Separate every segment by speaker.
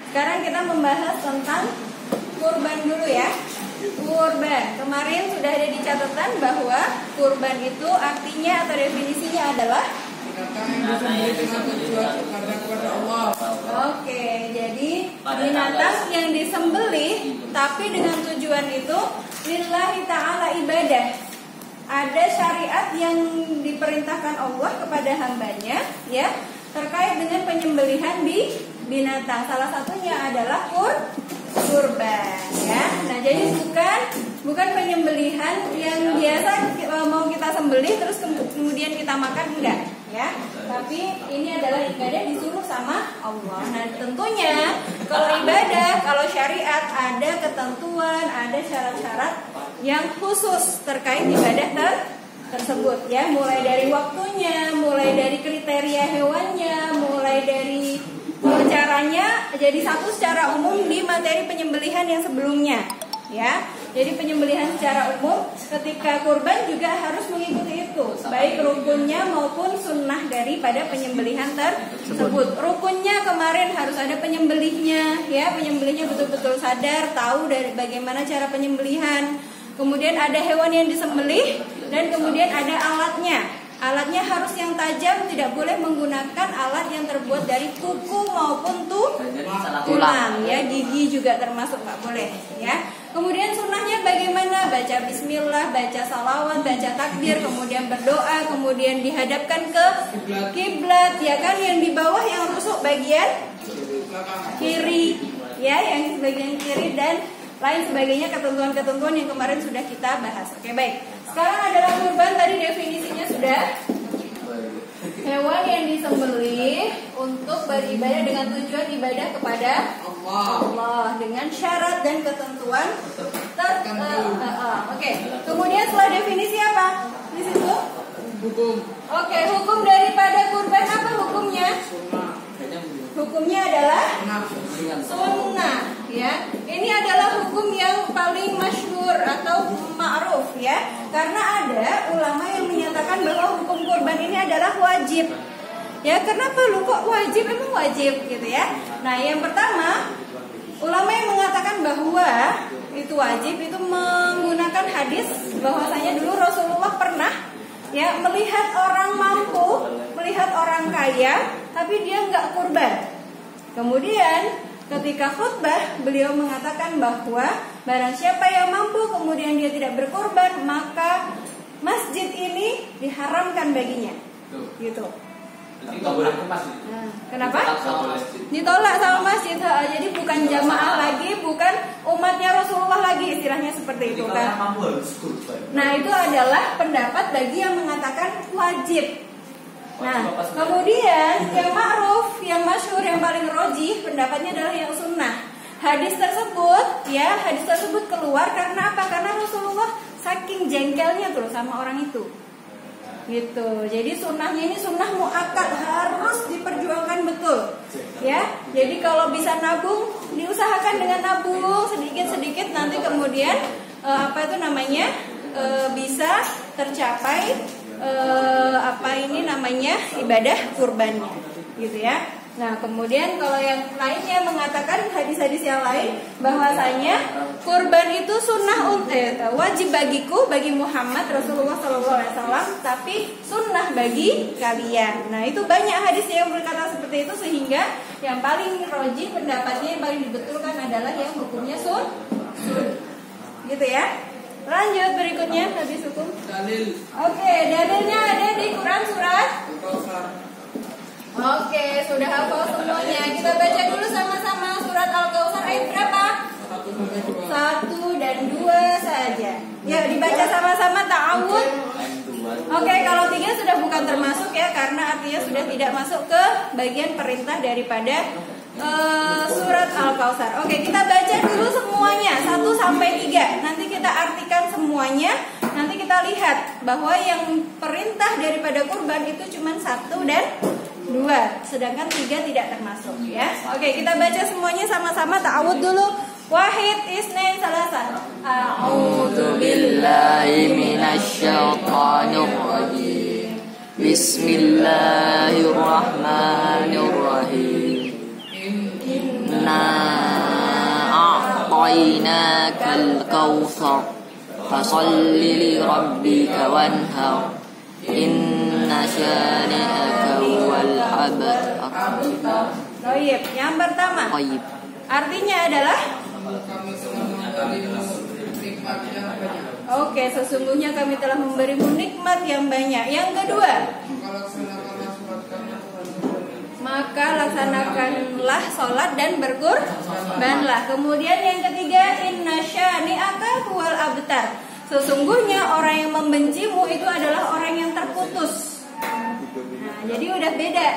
Speaker 1: Sekarang kita membahas tentang kurban dulu ya. Kurban. Kemarin sudah ada di catatan bahwa kurban itu artinya atau definisinya adalah Oke, jadi binatang yang disembelih tapi dengan tujuan itu lillahi ta'ala ibadah. Ada syariat yang diperintahkan Allah kepada hambanya ya terkait dengan penyembelihan di binatang. Salah satunya adalah kurban ya. Nah, jadi bukan penyembelihan yang biasa mau kita sembelih terus kemudian kita makan, enggak ya. Tapi ini adalah ibadah disuruh sama Allah. Nah, tentunya kalau ibadah, kalau syariat ada ketentuan, ada syarat-syarat yang khusus terkait ibadah tersebut ya, mulai dari waktunya, mulai dari kriteria hewannya, mulai dari caranya. Jadi satu secara umum di materi penyembelihan yang sebelumnya ya. Jadi penyembelihan secara umum ketika kurban juga harus mengikuti itu, baik rukunnya maupun sunnah daripada penyembelihan tersebut. Rukunnya kemarin harus ada penyembelihnya ya, penyembelihnya betul-betul sadar, tahu dari bagaimana cara penyembelihan. Kemudian ada hewan yang disembelih dan kemudian ada alatnya. Alatnya harus yang tajam, tidak boleh menggunakan alat yang terbuat dari kuku maupun tulang ya, gigi juga termasuk nggak boleh ya. Kemudian sunnahnya bagaimana? Baca bismillah, baca salawat, baca takbir, kemudian berdoa, kemudian dihadapkan ke kiblat ya kan, yang di bawah yang rusuk bagian kiri ya, yang bagian kiri dan lain sebagainya, ketentuan-ketentuan yang kemarin sudah kita bahas. Oke, baik. Sekarang adalah kurban, tadi definisinya sudah. Hewan yang disembelih untuk beribadah dengan tujuan ibadah kepada Allah dengan syarat dan ketentuan tertentu. Oke. Kemudian setelah definisi apa? Di situ? Hukum. Oke, hukum daripada kurban apa hukumnya? Hukumnya adalah sunnah ya. Ini adalah hukum yang paling masyhur atau ma'ruf ya. Karena ada ulama yang menyatakan bahwa hukum kurban ini adalah wajib. Ya, kenapa lu kok wajib? Emang wajib gitu ya. Nah, yang pertama, ulama yang mengatakan bahwa itu wajib itu menggunakan hadis bahwasanya dulu Rasulullah pernah ya melihat orang mampu, melihat orang kaya, tapi dia nggak kurban. Kemudian ketika khutbah beliau mengatakan bahwa barang siapa yang mampu kemudian dia tidak berkurban, maka masjid ini diharamkan baginya. Gitu. Kenapa? Ditolak sama masjid. Jadi bukan jamaah lagi, bukan umatnya Rasulullah lagi, istilahnya seperti itu kan. Nah, itu adalah pendapat bagi yang mengatakan wajib. Nah, kemudian yang ma'ruf, yang masyhur, yang paling rojih pendapatnya adalah yang sunnah. Hadis tersebut keluar karena apa? Karena Rasulullah saking jengkelnya tuh sama orang itu. Gitu. Jadi sunnahnya ini sunnah muakkad, harus diperjuangkan betul. Ya. Jadi kalau bisa nabung, diusahakan dengan nabung sedikit-sedikit, nanti kemudian bisa tercapai ibadah kurbannya gitu ya. Nah, kemudian kalau yang lainnya mengatakan hadis-hadis yang lain bahwasanya kurban itu sunnah wajib bagiku, bagi Muhammad Rasulullah SAW, tapi sunnah bagi kalian. Nah, itu banyak hadis yang berkata seperti itu, sehingga yang paling rojih pendapatnya, yang paling dibetulkan adalah yang hukumnya gitu ya. Lanjut berikutnya hadis hukum. Dalil. Oke, dalilnya ada di Quran surat. Oke, sudah hafal semuanya. Kita baca dulu sama-sama surat Al-Kautsar ayat berapa? 1 dan 2 saja. Ya, dibaca sama-sama ta'awud. Oke, kalau 3 sudah bukan termasuk ya, karena artinya sudah tidak masuk ke bagian perintah daripada surat Al-Kautsar. Oke, kita baca dulu semuanya 1 sampai 3. Nanti kita artikan semuanya. Nanti kita lihat bahwa yang perintah daripada kurban itu cuma 1 dan 2, sedangkan 3 tidak termasuk ya. Oke, kita baca semuanya sama-sama, ta'awud dulu. Wahid, isnain, salasan. A'udzu billahi minasyaitonir rajim. Bismillahirrahmanirrahim. Inna
Speaker 2: أعطيناك الكوثر فصل لربك وانهر إن شانئك هو الأبتر.
Speaker 1: Baik, yang pertama.
Speaker 2: Baik.
Speaker 1: Artinya adalah Oke, sesungguhnya kami telah memberimu nikmat yang banyak. Yang kedua, maka laksanakanlah sholat dan berkurbanlah. Kemudian yang ketiga, inna syani'aka huwal abtar. Sesungguhnya orang yang membencimu itu adalah orang yang terputus. Nah, jadi udah beda,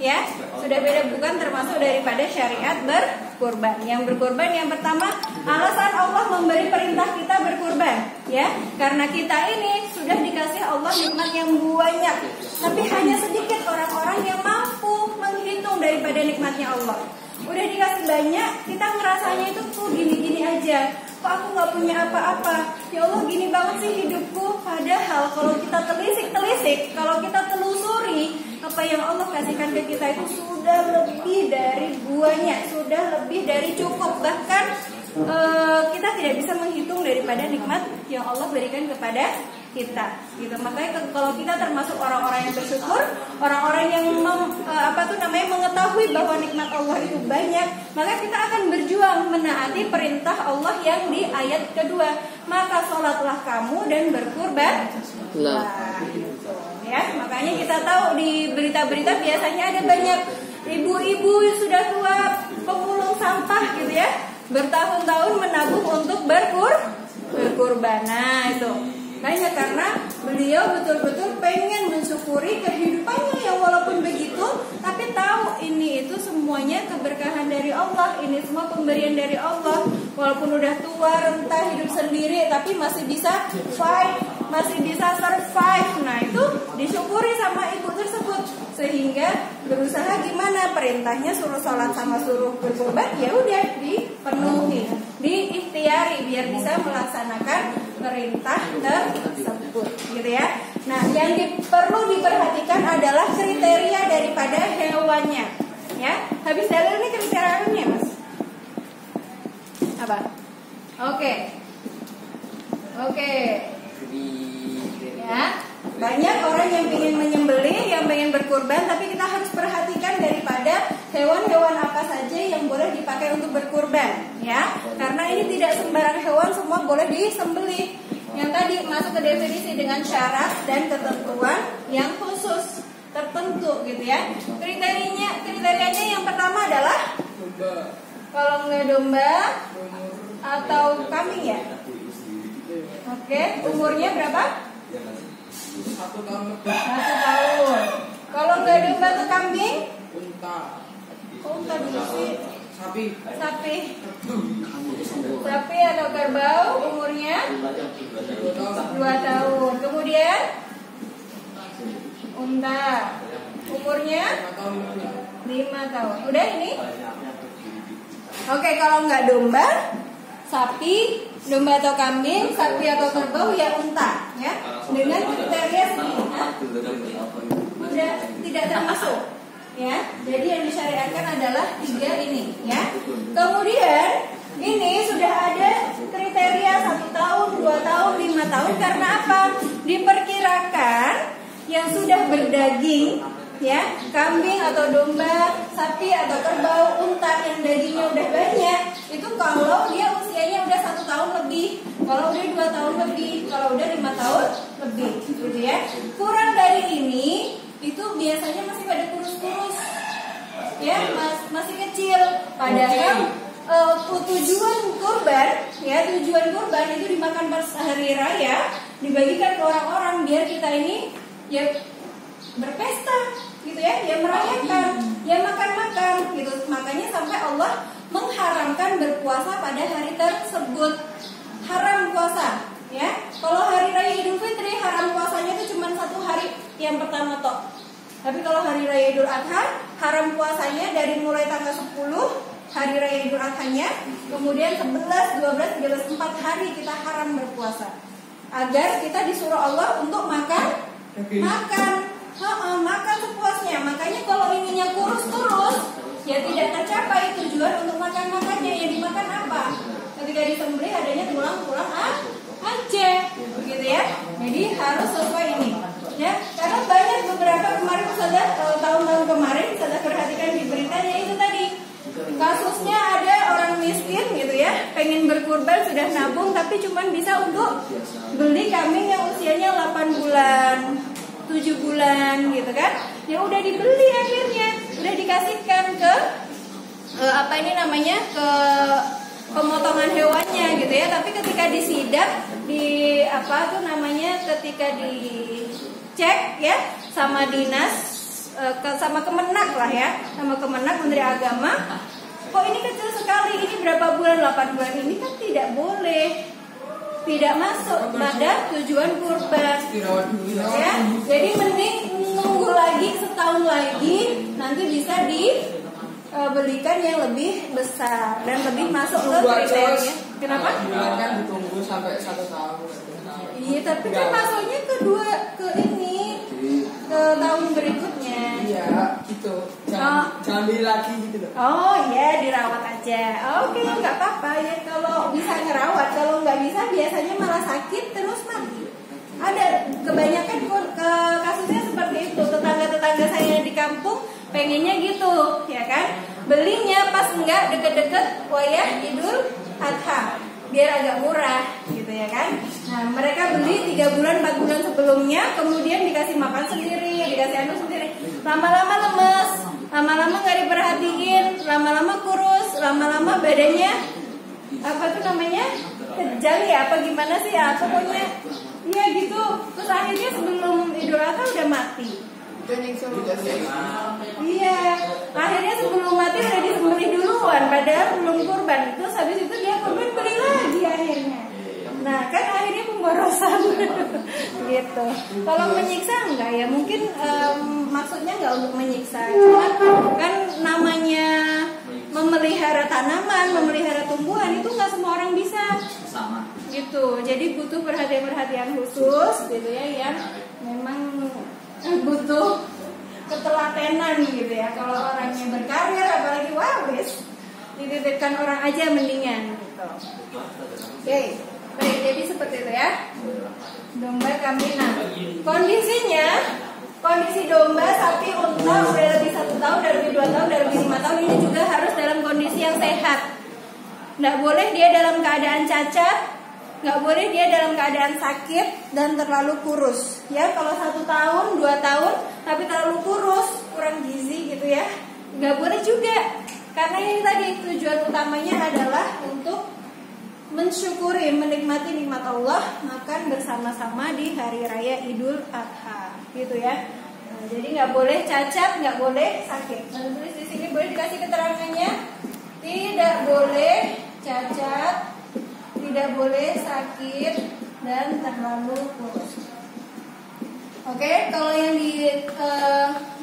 Speaker 1: ya, sudah beda, bukan termasuk daripada syariat berkurban. Yang berkurban yang pertama, alasan Allah memberi perintah kita berkurban, ya, karena kita ini sudah dikasih Allah nikmat yang banyak, tapi hanya sedikit orang-orang yang mampu menghitung daripada nikmatnya Allah. Udah dikasih banyak, kita ngerasanya itu tuh gini-gini aja. Kok aku nggak punya apa-apa? Ya Allah, gini banget sih hidupku. Padahal kalau kita telisik, kalau kita telusuri, apa yang Allah kasihkan ke kita itu sudah lebih dari banyak, sudah lebih dari cukup. Bahkan kita tidak bisa menghitung daripada nikmat yang Allah berikan kepada kita, gitu. Makanya kalau kita termasuk orang-orang yang bersyukur, orang-orang yang mengetahui bahwa nikmat Allah itu banyak, maka kita akan berjuang menaati perintah Allah yang di ayat kedua. Maka sholatlah kamu dan berkurban. Ya, makanya kita tahu di berita-berita biasanya ada banyak ibu-ibu yang sudah tua, pemulung sampah, gitu ya, bertahun-tahun menabung untuk berkurban. Nah, itu banyak karena beliau betul-betul pengen mensyukuri kehidupannya yang walaupun begitu, tapi tahu ini itu semuanya keberkahan dari Allah, ini semua pemberian dari Allah. Walaupun udah tua, renta, hidup sendiri, tapi masih bisa fight, masih bisa survive. Nah, itu disyukuri sama ibu tersebut, sehingga berusaha gimana perintahnya suruh sholat sama suruh berkorban, ya udah dipenuhi, diikhtiari biar bisa melaksanakan perintah tersebut, gitu ya. Nah, yang perlu diperhatikan adalah kriteria daripada hewannya, ya. Habis dalil ini kriterianya, Mas? Apa? Oke. Ya, banyak orang yang ingin menyembelih, yang ingin berkurban, tapi kita harus perhatikan daripada hewan-hewan apa saja yang boleh dipakai untuk berkurban, ya. Karena ini tidak sembarang hewan semua boleh disembelih. Yang tadi masuk ke definisi dengan syarat dan ketentuan yang khusus tertentu, gitu ya. Kriterianya yang pertama adalah kalau nggak domba atau kambing, ya. Oke, umurnya berapa?
Speaker 3: 1 tahun lebih.
Speaker 1: 1 tahun. Kalau nggak domba atau kambing? Unta dulu sih.
Speaker 3: Sapi
Speaker 1: atau kerbau, umurnya 2 tahun. Kemudian unta, umurnya 5 tahun. Udah ini? Oke, kalau nggak domba, sapi, domba atau kambing, sapi atau kerbau, ya unta, ya. Dengan kriteria segini, udah tidak termasuk, ya. Jadi yang disyariatkan adalah 3 ini, ya. Kemudian ini sudah ada kriteria 1 tahun, 2 tahun, 5 tahun. Karena apa? Diperkirakan yang sudah berdaging, ya, kambing atau domba, sapi atau kerbau, unta yang dagingnya udah banyak, itu kalau dia usianya udah 1 tahun lebih, kalau udah 2 tahun lebih, kalau udah 5 tahun lebih, gitu ya. Kurang dari ini itu biasanya masih pada kurus-kurus, ya, masih kecil. Padahal tujuan kurban, ya, tujuan kurban itu dimakan pas hari raya, dibagikan ke orang-orang biar kita ini ya berpesta, gitu ya, ya merayakan, ya makan-makan, gitu. Makanya sampai Allah mengharamkan berpuasa pada hari tersebut. Haram puasa, ya. Kalau hari raya Idul Fitri haram puasanya itu cuma 1 hari yang pertama toh. Tapi kalau hari raya Idul Adha haram puasanya dari mulai tanggal 10 hari raya Idul Adhanya, kemudian 11, 12, 13, 4 hari kita haram berpuasa. Agar kita disuruh Allah untuk makan sepuasnya. Makanya kalau ininya kurus-kurus, ya tidak tercapai tujuan untuk makan-makannya. Yang dimakan apa? Ketika pengen berkurban sudah nabung tapi cuman bisa untuk beli kambing yang usianya 8 bulan 7 bulan gitu kan. Ya udah dibeli akhirnya, udah dikasihkan ke ke pemotongan hewannya gitu ya. Tapi ketika disidak ketika dicek ya sama dinas sama Kemenak lah ya, sama Kemenak Menteri Agama, kok ini kecil sekali, ini berapa bulan, 8 bulan, ini kan tidak boleh, tidak masuk pada tujuan kurban ya. Jadi mending nunggu lagi setahun lagi, nanti bisa dibelikan yang lebih besar dan lebih masuk ke kriteria. Kenapa?
Speaker 3: Kan ditunggu sampai 1 tahun.
Speaker 1: Iya, tapi kan masuknya ke tahun berikutnya.
Speaker 3: Iya, gitu. Jangan beli lagi gitu loh.
Speaker 1: Oh iya, dirawat aja. Oke, nggak apa-apa ya kalau bisa ngerawat. Kalau nggak bisa, biasanya malah sakit terus mati. Ada kebanyakan kasusnya seperti itu. Tetangga-tetangga saya di kampung pengennya gitu, ya kan? Belinya pas enggak deket-deket wayah Idul Adha, biar agak murah gitu ya kan. Nah mereka beli 3 bulan 4 bulan sebelumnya, kemudian dikasih makan sendiri, dikasih sendiri, lama-lama lemes, lama-lama nggak diperhatiin, lama-lama kurus, lama-lama badannya kejang ya, apa gimana sih ya, pokoknya iya gitu. Terus akhirnya sebelum Idul Adha udah mati. Iya, akhirnya sebelum mati udah disembelih duluan, padahal belum kurban. Terus habis itu dia kurban beli lagi akhirnya. Nah kan akhirnya pemborosan gitu. Kalau menyiksa enggak ya, mungkin maksudnya enggak untuk menyiksa, cuma kan namanya memelihara tanaman, memelihara tumbuhan itu enggak semua orang bisa. Sama. Gitu. Jadi butuh perhatian khusus gitu ya, yang memang butuh ketelatenan gitu ya. Kalau orangnya berkarir apalagi wis dititipkan orang aja mendingan gitu. Oke. Baik, jadi seperti itu ya. Domba kambing. Nah, kondisi domba, sapi, unta udah lebih 1 tahun, udah lebih 2 tahun, udah lebih 5 tahun, ini juga harus dalam kondisi yang sehat. Nggak boleh dia dalam keadaan cacat, nggak boleh dia dalam keadaan sakit dan terlalu kurus. Ya, kalau 1 tahun, 2 tahun, tapi terlalu kurus, kurang gizi gitu ya, nggak boleh juga. Karena ini tadi tujuan utamanya adalah untuk mensyukuri, menikmati nikmat Allah, makan bersama-sama di hari raya Idul Adha, gitu ya. Nah, jadi nggak boleh cacat, nggak boleh sakit. Nah, tulis di sini boleh dikasih keterangannya. Tidak boleh cacat, tidak boleh sakit, dan terlalu kurus. Oke, kalau yang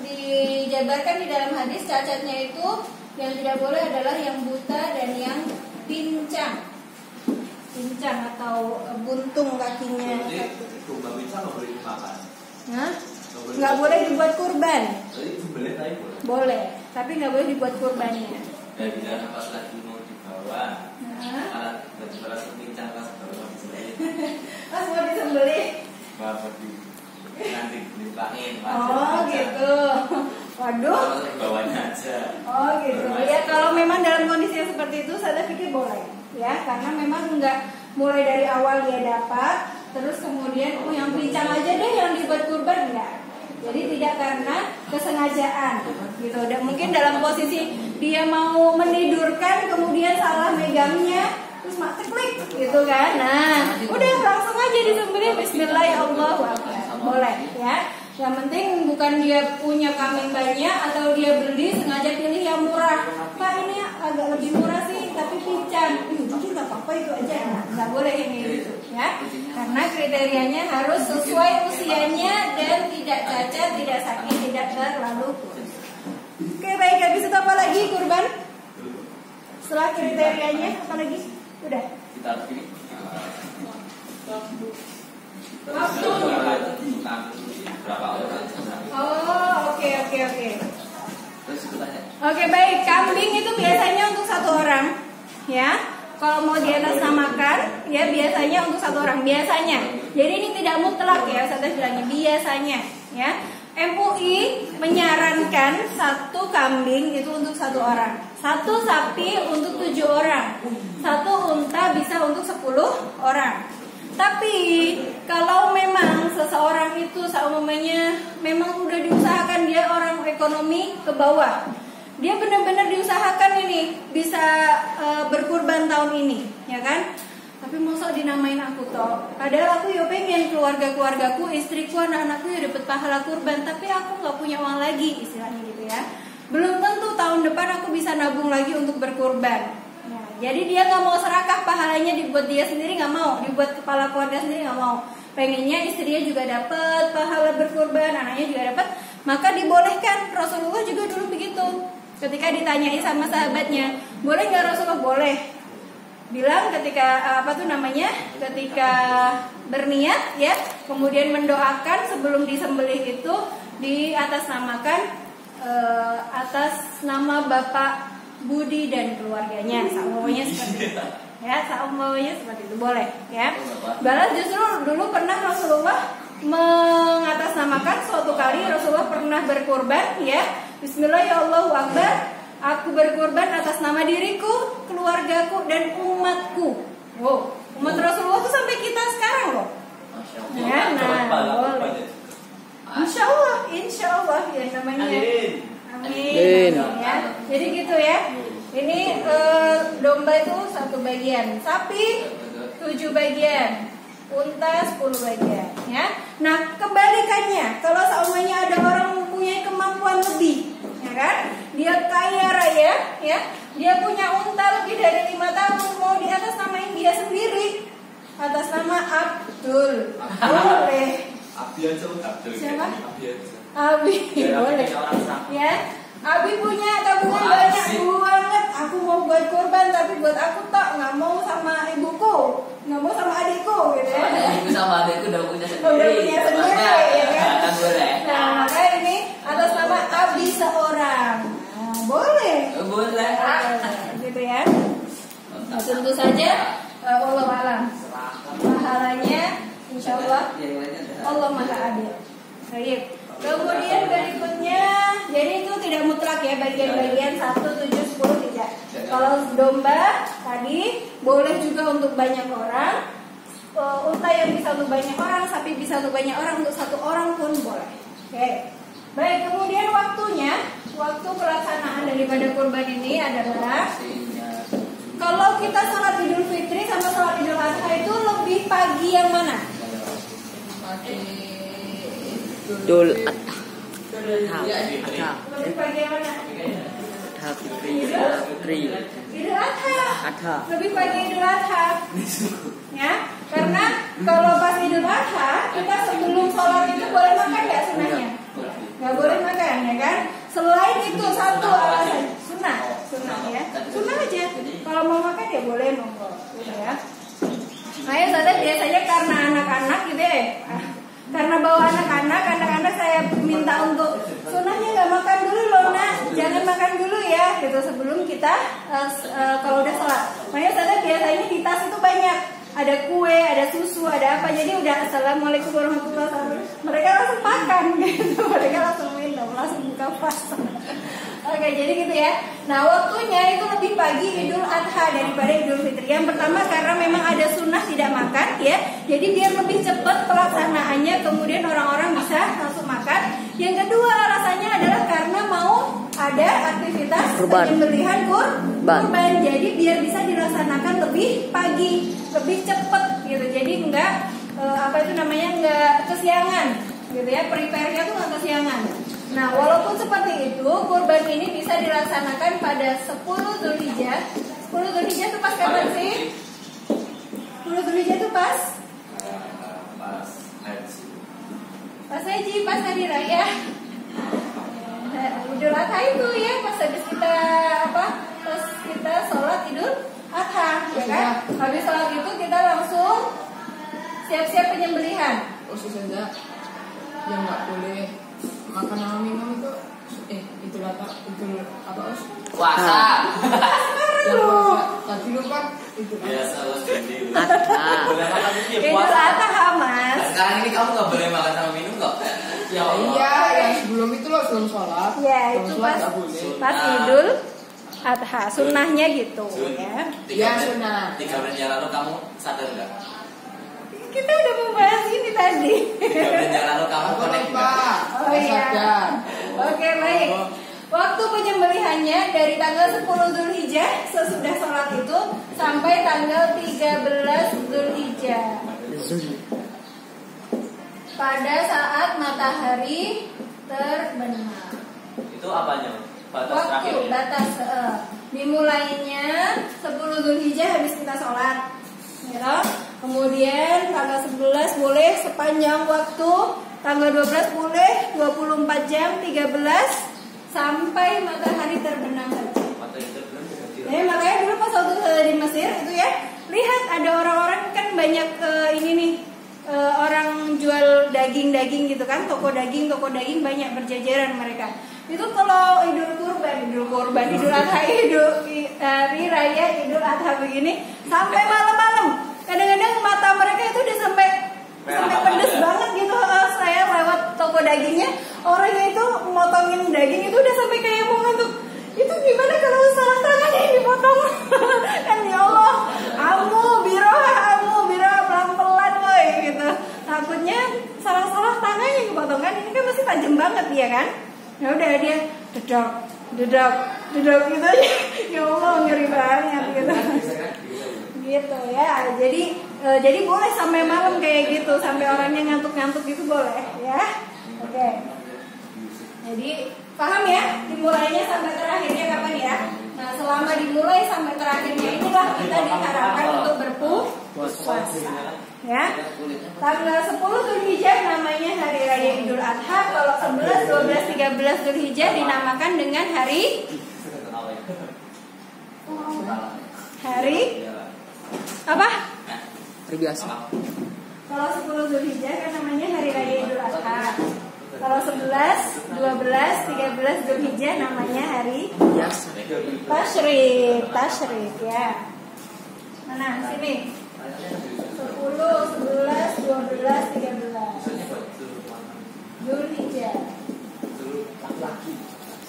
Speaker 1: dijabarkan di dalam hadis, cacatnya itu yang tidak boleh adalah yang buta dan yang pincang atau buntung kakinya.
Speaker 4: Domba pincang nggak boleh dimakan.
Speaker 1: Nah, nggak boleh dibuat kurban.
Speaker 4: Boleh.
Speaker 1: Boleh, tapi nggak boleh dibuat kurbannya.
Speaker 4: Ya bila pas lagi mau dibawa, alat pincang pas bawa disembelih.
Speaker 1: Pas mau disembelih.
Speaker 4: Bawa nanti dilimpahin.
Speaker 1: Oh gitu. Waduh.
Speaker 4: Bawanya aja.
Speaker 1: Oh gitu. Ya kalau memang dalam kondisi yang seperti itu, saya pikir boleh. Ya, karena memang nggak mulai dari awal dia dapat, terus kemudian yang pincang aja deh yang dibuat kurban enggak. Jadi tidak karena kesengajaan gitu. Dan mungkin dalam posisi dia mau menidurkan kemudian salah megangnya, terus klik gitu kan. Nah, udah langsung aja disembelih bismillahirrahmanirrahim. Boleh ya. Yang penting bukan dia punya kambing banyak atau dia beli sengaja pilih yang murah. Pak ini agak lebih murah sih tapi pincang. Jadi nggak apa-apa itu aja. Nggak boleh ini gitu ya. Karena kriterianya harus sesuai usianya dan tidak cacat, tidak sakit, tidak terlalu kurus. Oke baik, habis itu apa lagi kurban? Setelah kriterianya apa lagi? Udah.
Speaker 4: Kita begini.
Speaker 1: Waktu.
Speaker 4: Berapa orang?
Speaker 1: Oh, oke.
Speaker 4: Terus tanya.
Speaker 1: Oke baik, kambing itu biasanya untuk 1 orang, ya. Kalau mau diatasnamakan, ya biasanya untuk 1 orang, biasanya. Jadi ini tidak mutlak ya, saya bilangnya biasanya, ya. MUI menyarankan 1 kambing itu untuk 1 orang. 1 sapi untuk 7 orang, 1 unta bisa untuk 10 orang. Tapi kalau memang seseorang itu seumumnya memang udah diusahakan, dia orang ekonomi ke bawah, dia benar-benar diusahakan ini bisa berkurban tahun ini, ya kan? Tapi masa dinamain aku toh? Padahal aku ya pengen keluargaku, istriku, anak-anakku ya dapat pahala kurban, tapi aku nggak punya uang lagi, istilahnya gitu ya. Belum tentu tahun depan aku bisa nabung lagi untuk berkurban. Nah, jadi dia nggak mau serakah pahalanya dibuat dia sendiri, nggak mau dibuat kepala keluarga sendiri, nggak mau. Pengennya istrinya juga dapat pahala berkurban, anaknya juga dapat. Maka dibolehkan. Rasulullah juga dulu begitu. Ketika ditanyai sama sahabatnya, boleh nggak Rasulullah? Boleh. Bilang ketika ketika berniat ya, kemudian mendoakan sebelum disembelih itu di atas namakan atas nama Bapak Budi dan keluarganya, saumpamanya seperti itu. Ya, saumpamanya seperti itu boleh ya. Balas justru dulu pernah Rasulullah mengatasnamakan suatu kali Rasulullah pernah berkurban ya. Bismillah ya Allahu Akbar. Aku berkorban atas nama diriku, keluargaku, dan umatku. Wow, umat Rasulullah itu sampai kita sekarang loh. Ya, boleh. Insya Allah ya namanya. Amin. Ya, jadi gitu ya. Ini domba itu 1 bagian, sapi 7 bagian, unta 10 bagian. Ya. Nah kebalikannya, kalau seumurnya ada orang mempunyai kemampuan lebih, ya kan? Dia kaya raya, ya. Dia punya unta lebih dari 5 tahun, mau di atas namain dia sendiri, atas nama Abdul, boleh.
Speaker 4: Abi aja Abdul.
Speaker 1: Siapa?
Speaker 4: Abi
Speaker 1: Abi, boleh. Ya. Abi punya tabungan banyak banget. Aku mau buat kurban, tapi buat aku tak, nggak mau sama ibuku, nggak mau sama adikku, gitu ya.
Speaker 2: Ibu sama adikku udah punya sendiri.
Speaker 1: Udah punya sendiri, ya kan?
Speaker 2: Kan boleh.
Speaker 1: Nah, makanya ini atas nama Abi seorang. Boleh.
Speaker 2: Boleh.
Speaker 1: Gitu ya. Nah, tentu saja Allah alam. Pahalanya insya Allah Allah maha adil. Baik. Kemudian berikutnya, jadi itu tidak mutlak ya, bagian-bagian 1, 7, 10 tidak. Kalau domba tadi boleh juga untuk banyak orang, unta yang bisa untuk banyak orang, sapi bisa untuk banyak orang, untuk 1 orang pun boleh. Oke. Baik, kemudian waktu pelaksanaan daripada kurban ini adalah kalau kita sholat Idul Fitri sama sholat Idul Adha itu lebih pagi yang mana?
Speaker 2: Idul Adha.
Speaker 1: Lebih pagi yang mana? Idul Adha. Lebih pagi Idul Adha. Ya, karena kalau pas Idul Adha kita sebelum sholat itu boleh makan nggak sunnahnya? Nggak boleh makan ya kan? Selain itu satu alasan sunnah ya, sunnah aja. Kalau mau makan ya boleh monggo, gitu ya. Nah ya saudara, biasanya karena anak-anak gitu ya. Karena bawa anak-anak saya minta untuk sunnahnya nggak makan dulu loh nak, jangan makan dulu ya, gitu sebelum kita kalau udah sholat. Makanya saudara biasanya di tas itu banyak, ada kue, ada susu, ada apa, jadi udah assalamualaikum warahmatullahi wabarakatuh, mereka langsung makan gitu, mereka langsung minum, langsung buka puasa. Oke, jadi gitu ya. Nah waktunya itu lebih pagi Idul Adha daripada Idul Fitri. Yang pertama karena memang ada sunnah tidak makan ya, jadi biar lebih cepat pelaksanaannya, kemudian orang-orang bisa langsung makan. Yang kedua alasannya adalah karena mau ada aktivitas penyembelihan kurban, jadi biar bisa dilaksanakan lebih pagi, lebih cepat gitu. Jadi enggak enggak kesiangan gitu ya, prepare-nya tuh enggak kesiangan. Nah, walaupun seperti itu, kurban ini bisa dilaksanakan pada 10 Dzulhijjah. 10 Dzulhijjah itu pas kapan sih? 10 Dzulhijjah itu pas haji, pas hari raya. Idul Adha itu ya, pas habis kita sholat Idul Adha, ya kan? Habis sholat itu kita langsung siap-siap penyembelihan.
Speaker 3: Saja yang nggak boleh makan sama minum itu itu
Speaker 2: puasa.
Speaker 3: Tadi lupa itu
Speaker 4: biasa lo sendiri.
Speaker 1: Idul Adha Mas.
Speaker 4: Sekarang ini kamu nggak boleh makan sama minum kok. Ya Allah.
Speaker 3: Iya, yang sebelum itu lo sebelum sholat.
Speaker 1: Ya itu pas Idul Adha. Sunnahnya gitu ya.
Speaker 3: Ya, sunnah.
Speaker 4: 3 menit yang lalu kamu sadar nggak?
Speaker 1: Kita udah membahas ini tadi.
Speaker 4: 3 menit yang lalu kamu
Speaker 3: Aku
Speaker 4: connect
Speaker 3: lupa.
Speaker 4: nggak?
Speaker 1: Oh iya.
Speaker 3: Sadar.
Speaker 1: Oke, baik. Waktu penyembelihannya dari tanggal 10 Zulhijjah sesudah sholat itu sampai tanggal 13 Zulhijjah. Pada saat matahari terbenam.
Speaker 4: Itu apanya? Batas
Speaker 1: Waktu
Speaker 4: terakhir ya?
Speaker 1: batas dimulainya 10 Zulhijjah habis kita sholat. Ya. Kemudian tanggal 11 boleh sepanjang waktu, tanggal 12 boleh 24 jam 13 sampai matahari terbenam saja.
Speaker 4: Matahari terbenam juga
Speaker 1: Makanya dulu pas waktu di Mesir itu ya, lihat ada orang-orang kan banyak ini nih orang jual daging-daging gitu kan, toko daging banyak berjajaran mereka. Itu kalau Idul Adha, hari raya Idul Adha begini sampai malam-malam. Kadang-kadang mata mereka itu udah sampai pedes banget gitu. Saya lewat toko dagingnya, orangnya itu motongin daging itu udah sampai kayak mau ngantuk. Itu gimana kalau salah tangan yang dipotong? Kan ya Allah, amu biroha pelan-pelan woy gitu. Takutnya salah tangannya yang dipotong kan, ini kan masih tajam banget ya kan? Ya udah dia dedok gitu aja. Ya Allah, ngeri banget gitu. Gitu ya. Jadi boleh sampai malam kayak gitu, sampai orangnya ngantuk-ngantuk gitu boleh ya. Oke. Jadi paham ya, dimulainya sampai terakhirnya kapan ya? Nah, selama dimulai sampai terakhirnya inilah kita diharapkan untuk berpuasa. Ya. Tanggal 10 Zulhijjah namanya hari raya Idul Adha. Kalau 11, 12, 13 Zulhijjah dinamakan dengan hari apa?
Speaker 2: Hari biasa.
Speaker 1: Kalau 10 Zulhijjah kan namanya hari raya Idul Adha. Kalau 11, 12, 13 Zulhijjah namanya hari
Speaker 2: Biasa.
Speaker 1: Tasyrik ya. Mana sini? 10, 11, 12, 13 Zulhijjah.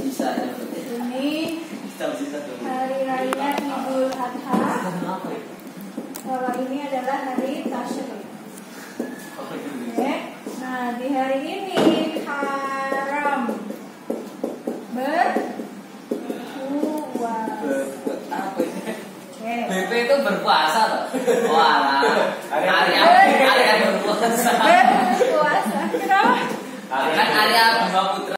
Speaker 4: Sisanya
Speaker 1: Ini hari raya Idul Adha. Kalau ini adalah hari Tasyrik. Oke. Nah, di hari ini haram berpuasa.
Speaker 2: BP itu berpuasa loh. Wah, hari berpuasa.
Speaker 1: Berpuasa. Kenapa?
Speaker 2: Kan Arya Bima Putra.